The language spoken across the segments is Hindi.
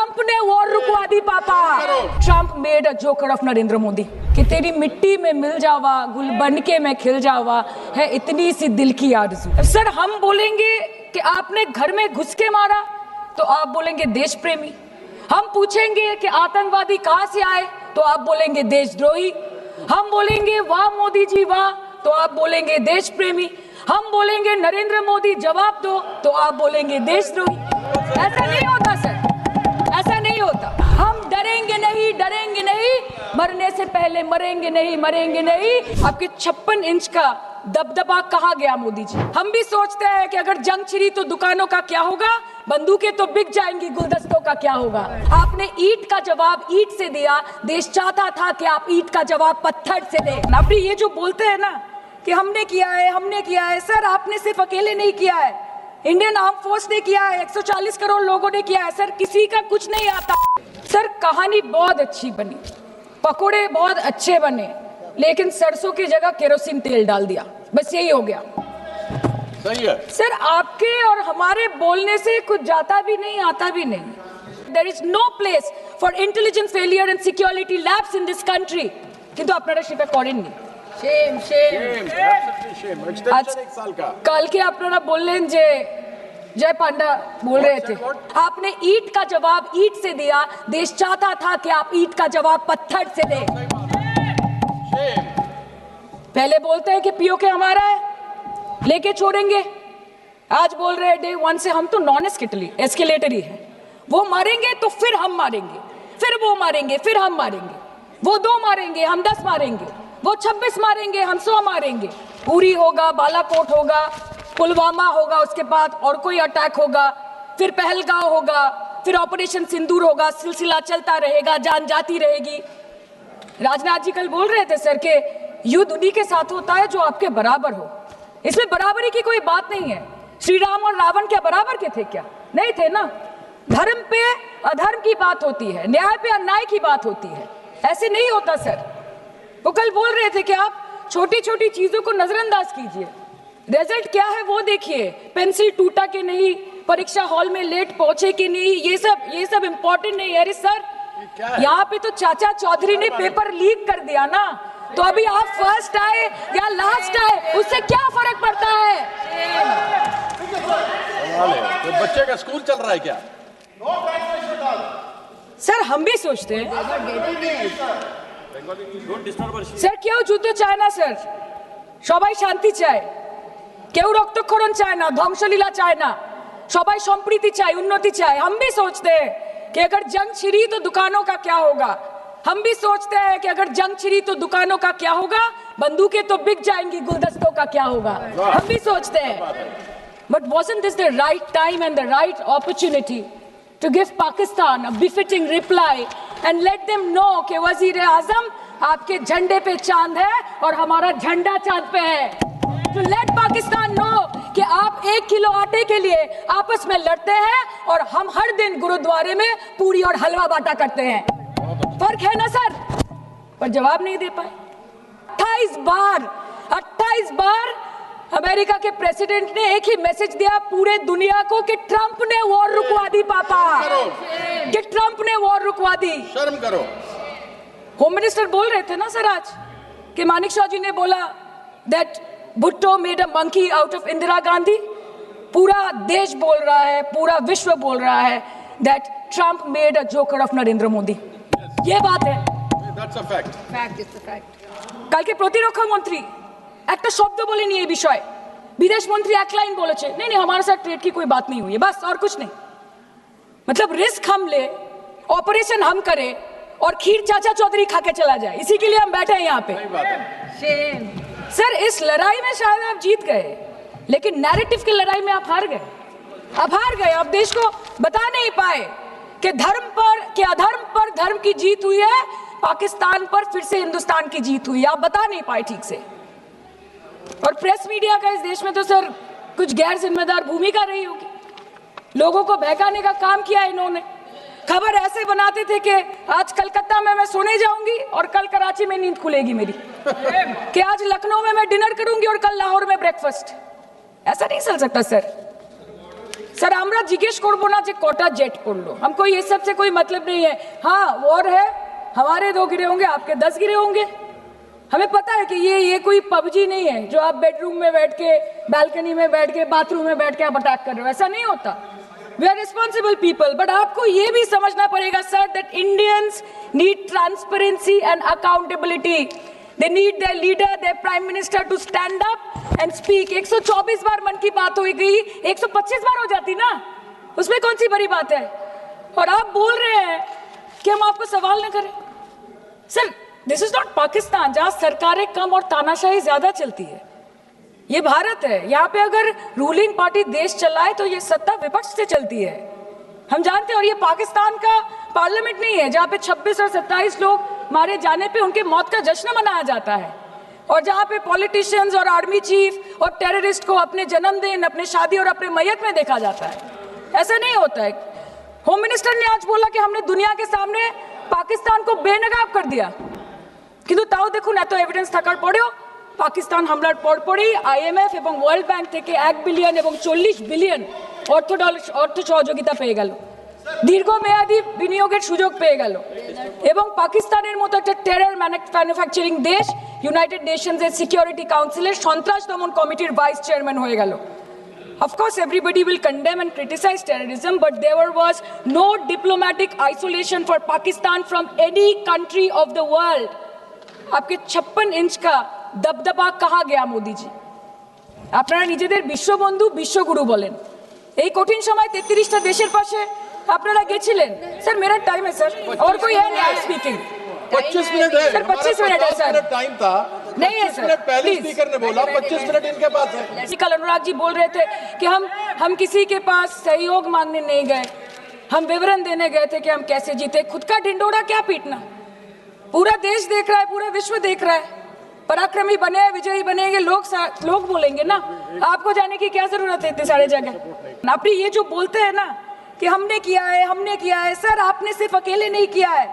ट्रंप ने वॉर रुकवा दी पापा। Trump made a joker of Narendra Modi कि तेरी मिट्टी में मिल जावा, गुल बन के मैं खिल जावा, है इतनी सी दिल की आरज़ू। सर हम बोलेंगे कि आपने घर में घुस के मारा तो आप बोलेंगे देश प्रेमी। हम पूछेंगे कि आतंकवादी कहां से आए तो आप बोलेंगे देशद्रोही। हम बोलेंगे वाह मोदी जी वाह तो आप बोलेंगे देश प्रेमी। हम बोलेंगे नरेंद्र मोदी जवाब दो तो आप बोलेंगे देशद्रोही। ऐसा नहीं होता सर, ऐसा नहीं होता। हम डरेंगे नहीं, मरने से पहले मरेंगे नहीं। आपके 56 इंच का दबदबा कहाँ गया मोदी जी? हम भी सोचते हैं कि अगर जंग छिड़ी तो दुकानों का क्या होगा, बंदूकें तो बिक जाएंगी, गुलदस्तों का क्या होगा। आपने ईंट का जवाब ईंट से दिया, देश चाहता था कि आप ईंट का जवाब पत्थर से दें। आप ये जो बोलते हैं ना कि हमने किया है, सर आपने सिर्फ अकेले नहीं किया है, इंडियन आर्म फोर्स ने किया है, 140 करोड़ लोगों ने किया है। सर किसी का कुछ नहीं आता। सर कहानी बहुत अच्छी बनी, पकोड़े बहुत अच्छे बने, लेकिन सरसों की जगह केरोसिन तेल डाल दिया, बस यही हो गया। सही है सर आपके और हमारे बोलने से कुछ जाता भी नहीं आता भी नहीं। There is no place for intelligence failure and security labs in this country. কিন্তু আপনারা সেটা করেননি। Shame. Extension एक साल का। কালকে আপনারা বললেন যে जय पांडा बोल रहे थे, आपने ईंट का जवाब ईंट से दिया, देश चाहता था कि आप ईंट का जवाब पत्थर से दें। पहले बोलते हैं कि पीओके हमारा है, लेके छोड़ेंगे, आज बोल रहे हैं डे 1 से हम तो नॉन एस्केलेटरी है। वो मारेंगे तो फिर हम मारेंगे, फिर वो मारेंगे, फिर हम मारेंगे, वो 2 मारेंगे हम 10 मारेंगे, वो 26 मारेंगे हम 100 मारेंगे। उरी होगा, बालाकोट होगा, पुलवामा होगा, उसके बाद और कोई अटैक होगा, फिर पहलगांव होगा, फिर ऑपरेशन सिंदूर होगा, सिलसिला चलता रहेगा, जान जाती रहेगी। राजनाथ जी कल बोल रहे थे सर के युद्ध उन्हीं के साथ होता है जो आपके बराबर हो। इसमें बराबरी की कोई बात नहीं है। श्री राम और रावण क्या बराबर के थे क्या? नहीं थे ना। धर्म पे अधर्म की बात होती है, न्याय पे अन्याय की बात होती है, ऐसे नहीं होता सर। वो कल बोल रहे थे कि आप छोटी छोटी चीजों को नजरअंदाज कीजिए, रिजल्ट क्या है वो देखिए। पेंसिल टूटा कि नहीं, परीक्षा हॉल में लेट पहुंचे कि नहीं, ये सब इम्पोर्टेंट नहीं है। अरे सर यहाँ पे तो चाचा चौधरी ने पेपर लीक कर दिया ना, तो अभी आप फर्स्ट आए या लास्ट आए उससे क्या फर्क पड़ता है? तो बच्चे का स्कूल चल रहा है क्या? सर हम भी सोचते हैं স্যার কেউ যুদ্ধ চায় না স্যার, সবাই শান্তি চায়, কেউ রক্তক্ষরণ চায় না, ধ্বংসলীলা চায় না, সবাই সম্প্रीति চায়, उन्नति चाहे। हम भी सोचते हैं कि अगर जंग छिड़ी तो दुकानों का क्या होगा। हम भी सोचते हैं कि अगर जंग छिड़ी तो दुकानों का क्या होगा, बंदूकें तो बिक जाएंगी, गुलदस्तों का क्या होगा। हम भी सोचते हैं, but wasn't this the right time and the right opportunity to give Pakistan a befitting reply and let them know कि वज़ीर-ए-आज़म आपके झंडे पे चांद है और हमारा झंडा चांद पे है। To let Pakistan know कि आप 1 किलो आटे के लिए आपस में लड़ते हैं और हम हर दिन गुरुद्वारे में पूरी और हलवा बांटा करते हैं। फर्क है ना सर? पर जवाब नहीं दे पाए। 28 बार अमेरिका के प्रेसिडेंट ने एक ही मैसेज दिया पूरे दुनिया को कि ट्रंप ने वॉर रुकवा दी पापा, कि ट्रंप ने वॉर रुकवा दी। शर्म करो। होम मिनिस्टर बोल रहे थे ना सर आज कि मानिक शाह जी ने बोला that Bhutto made a monkey out of Indira Gandhi. पूरा देश बोल रहा है, पूरा विश्व बोल रहा है that Trump made a joker of Narendra Modi. ये बात है, That's a fact. Fact is the fact. কালকে প্রতিরক্ষা মন্ত্রী একটা শব্দ বলেনি এই বিষয়ে, विदेश मंत्री एक लाइन बोले नहीं हमारे साथ ट्रेड की कोई बात नहीं हुई है, बस और कुछ नहीं। मतलब रिस्क हम ले, ऑपरेशन हम करें और खीर चाचा चौधरी खा के चला जाए, इसी के लिए हम बैठे हैं यहाँ पे। सर इस लड़ाई में शायद आप जीत गए, लेकिन नैरेटिव की लड़ाई में आप हार गए। आप देश को बता नहीं पाए कि धर्म पर कि अधर्म पर धर्म की जीत हुई है, पाकिस्तान पर फिर से हिंदुस्तान की जीत हुई है, आप बता नहीं पाए ठीक से। और प्रेस मीडिया का इस देश में तो सर कुछ गैर जिम्मेदार भूमिका रही होगी, लोगों को बहकाने का काम किया इन्होंने। खबर ऐसे बनाते थे कि आज कलकत्ता में मैं सोने जाऊंगी और कल कराची में नींद खुलेगी मेरी, कि आज लखनऊ में मैं डिनर करूंगी और कल लाहौर में ब्रेकफास्ट। ऐसा नहीं चल सकता सर। सर আমরা জিজ্ঞেস করব না যে কটা জেট করলো, हमको ये सब से कोई मतलब नहीं है। हाँ वॉर है, हमारे 2 गिरे होंगे, आपके 10 गिरे होंगे। हमें पता है कि ये कोई पबजी नहीं है जो आप बेडरूम में बैठ के, बालकनी में बैठ के, बाथरूम में बैठ के आप अटैक कर रहे हो, ऐसा नहीं होता। We are responsible people, but आपको ये भी समझना पड़ेगा sir that Indians need transparency and accountability. They need their leader, their prime minister to stand up and speak. 124 बार मन की बात हो गई, 125 बार हो जाती ना, उसमें कौन सी बड़ी बात है। और आप बोल रहे हैं कि हम आपको सवाल न करें। Sir this is not Pakistan जहां सरकारें कम और तानाशाही ज्यादा चलती है, ये भारत है। यहाँ पे अगर रूलिंग पार्टी देश चलाए तो ये सत्ता विपक्ष से चलती है, हम जानते हैं। और ये पाकिस्तान का पार्लियामेंट नहीं है जहाँ पे 26 और 27 लोग मारे जाने पे उनके मौत का जश्न मनाया जाता है, और जहाँ पे पॉलिटिशियंस और आर्मी चीफ और टेररिस्ट को अपने जन्मदिन, अपने शादी और अपने मैयत में देखा जाता है। ऐसा नहीं होता है। होम मिनिस्टर ने आज बोला कि हमने दुनिया के सामने पाकिस्तान को बेनकाब कर दिया, কিন্তু তাও দেখুন এত এভিডেন্স থাকার পরেও পাকিস্তান হামলার পরপরই আইএমএফ এবং ওয়ার্ল্ড ব্যাংক থেকে 1 বিলিয়ন এবং 40 বিলিয়ন অর্থ সহযোগিতা পেয়ে গেল, দীর্ঘমেয়াদী বিনিয়োগের সুযোগ পেয়ে গেল, এবং পাকিস্তানের মতো একটা টেরর ম্যানুফ্যাকচারিং দেশ ইউনাইটেড নেশনসের সিকিউরিটি কাউন্সিলের সন্ত্রাস দমন কমিটির ভাইস চেয়ারম্যান হয়ে গেল। Of course, everybody will condemn and criticize terrorism, but there was no diplomatic isolation for Pakistan from any country of the world. आपके 56 इंच का दबदबा कहाँ गया मोदी जी? আপনারা নিজেদের বিশ্ববন্ধু বিশ্বগুরু বলেন, এই কঠিন সময় 33টা দেশের পাশে আপনারা গেছিলেন। স্যার मेरा टाइम है सर, और कोई है नहीं स्पीकिंग। 25 मिनट है सर, 25 मिनट है सर, टाइम था। नहीं है 25 सर, मिनट पहले प्लीज। स्पीकर ने बोला, 25 मिनट इनके पास है। कल अनुराग जी बोल रहे थे कि हम किसी के पास सहयोग मांगने नहीं गए, हम विवरण देने गए थे कि हम कैसे जीते। खुद का ढिंडोरा क्या पीटना, पूरा देश देख रहा है, पूरा विश्व देख रहा है। पराक्रमी बने, विजयी बनेंगे लोग बोलेंगे ना, आपको जाने की क्या जरूरत है इतने सारे जगह। आप ये जो बोलते हैं ना कि हमने किया है, सर आपने सिर्फ अकेले नहीं किया है,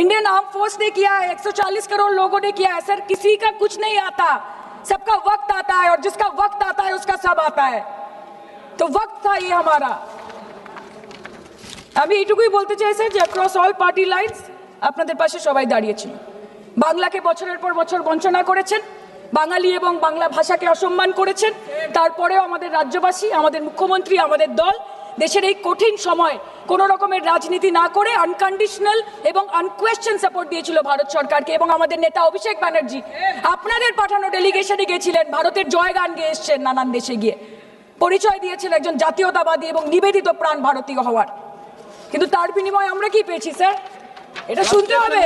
इंडियन आर्म फोर्स ने किया है, 140 करोड़ लोगों ने किया है। सर किसी का कुछ नहीं आता, सबका वक्त आता है, और जिसका वक्त आता है उसका सब आता है। तो वक्त था ये हमारा। আমি এইটুকুই বলতে চাই স্যার যে অ্যাক্রস অল পার্টি লাইনস আপনাদের পাশে সবাই দাঁড়িয়েছিল। বাংলাকে বছরের পর বছর বঞ্চনা করেছেন, বাঙালি এবং বাংলা ভাষাকে অসম্মান করেছেন, তারপরেও আমাদের রাজ্যবাসী, আমাদের মুখ্যমন্ত্রী, আমাদের দল দেশের এই কঠিন সময় কোনো রকমের রাজনীতি না করে আনকন্ডিশনাল এবং আনকোয়েশ্চন সাপোর্ট দিয়েছিল ভারত সরকারকে। এবং আমাদের নেতা অভিষেক ব্যানার্জি আপনাদের পাঠানো ডেলিগেশনে গিয়েছিলেন, ভারতের জয়গান গেয়ে এসছেন, নানান দেশে গিয়ে পরিচয় দিয়েছেন একজন জাতীয়তাবাদী এবং নিবেদিত প্রাণ ভারতীয় হওয়ার। কিন্তু তার বিনিময়ে আমরা কি পেয়েছি স্যার, এটা শুনতে হবে।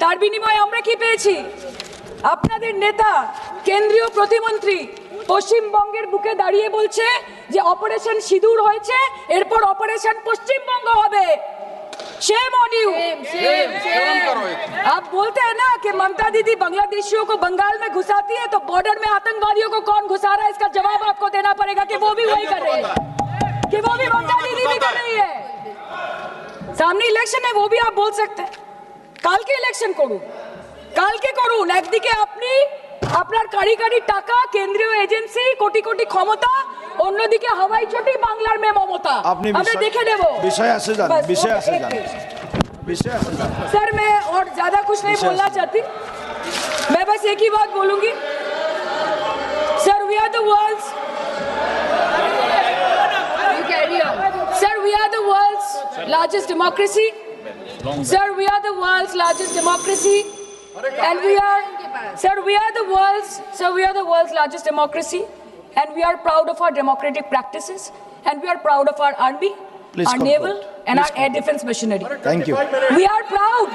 তার বিনিময়ে আমরা কি পেয়েছি? আপনাদের নেতা কেন্দ্রীয় প্রতিমন্ত্রী পশ্চিমবঙ্গের বুকে দাঁড়িয়ে বলছে যে অপারেশন সিঁদুর হয়েছে, এরপর অপারেশন পশ্চিমবঙ্গ হবে। Shame on you. आप बोलते हैं ना कि ममता दीदी बांग्लादेशियों को बंगाल में घुसाती है, तो बॉर्डर में आतंकवादियों को कौन घुसा रहा है, इसका जवाब आपको देना पड़ेगा कि वो भी वही कर रहे हैं, कि वो भी ममता दीदी भी कर रही है। सामने इलेक्शन है, वो भी आप बोल सकते हैं কালকে ইলেকশন করুন, কালকে করুন। একদিকে আপনি আপনার কারিগরি টাকা, কেন্দ্রীয় এজেন্সি, কোটি কোটি ক্ষমতা, অন্যদিকে হাওয়াই চটি বাংলার মে মমতা। আমরা দেখে নেব। विषय से जान, विषय से जान, विषय से जान। सर मैं और ज्यादा कुछ नहीं बोलना चाहती, मैं बस एक ही बात बोलूंगी। Sir we are the world's, sir we are the world's largest democracy, sir we are the world's largest democracy, and we are the world's largest democracy, and we are proud of our democratic practices, and we are proud of our army, Please our conclude. naval, and Please our air defense machinery. Thank you. We are proud,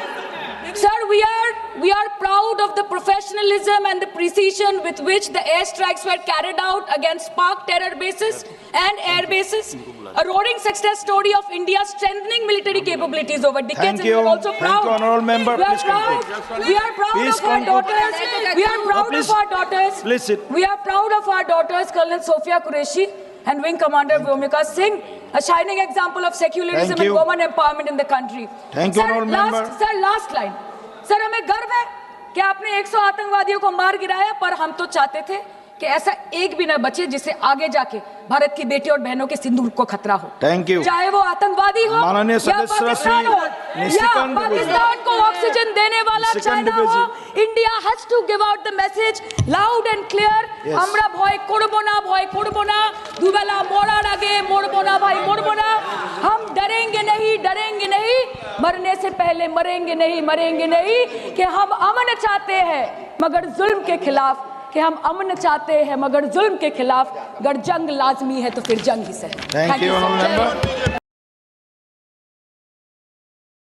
sir, we are proud of the professionalism and the precision with which the airstrikes were carried out against Pak terror bases and air bases, a roaring success story of India's strengthening military capabilities over decades. Thank And we you. are also Thank proud. you, honorable member. We are Please proud. conclude. We are proud Please of our conclude. daughters. We are proud please. of our daughters. Please sit. We are proud of our daughters, Colonel Sophia Qureshi and Wing Commander Vyomika Singh, a shining example of secularism Thank and you. women empowerment in the country. Thank you, honorable member. Sir, last line. Sir हमें गर्व है कि आपने 100 आतंकवादियों को मार गिराया, पर हम तो चाहते थे कि ऐसा एक भी ना बचे जिससे आगे जाके भारत की बेटी और बहनों के सिंदूर को खतरा हो। Thank you. चाहे वो आतंकवादी हो माननीय या सदस्य पाकिस्तान हो या निशिकांत पाकिस्तान को ऑक्सीजन देने वाला निशिकांत चाइना दुबे हो। India has to give out the message loud and clear. Yes. আমরা ভয় করব না দুবেলা মরার আগে মরবো না ভাই মরবো না। हम डरेंगे नहीं मरने से पहले मरेंगे नहीं कि हम अमन चाहते हैं मगर जुल्म के खिलाफ, कि हम अमन चाहते हैं मगर जुल्म के खिलाफ। अगर जंग लाजमी है तो फिर जंग ही सही। Thank you, sir. honorable member.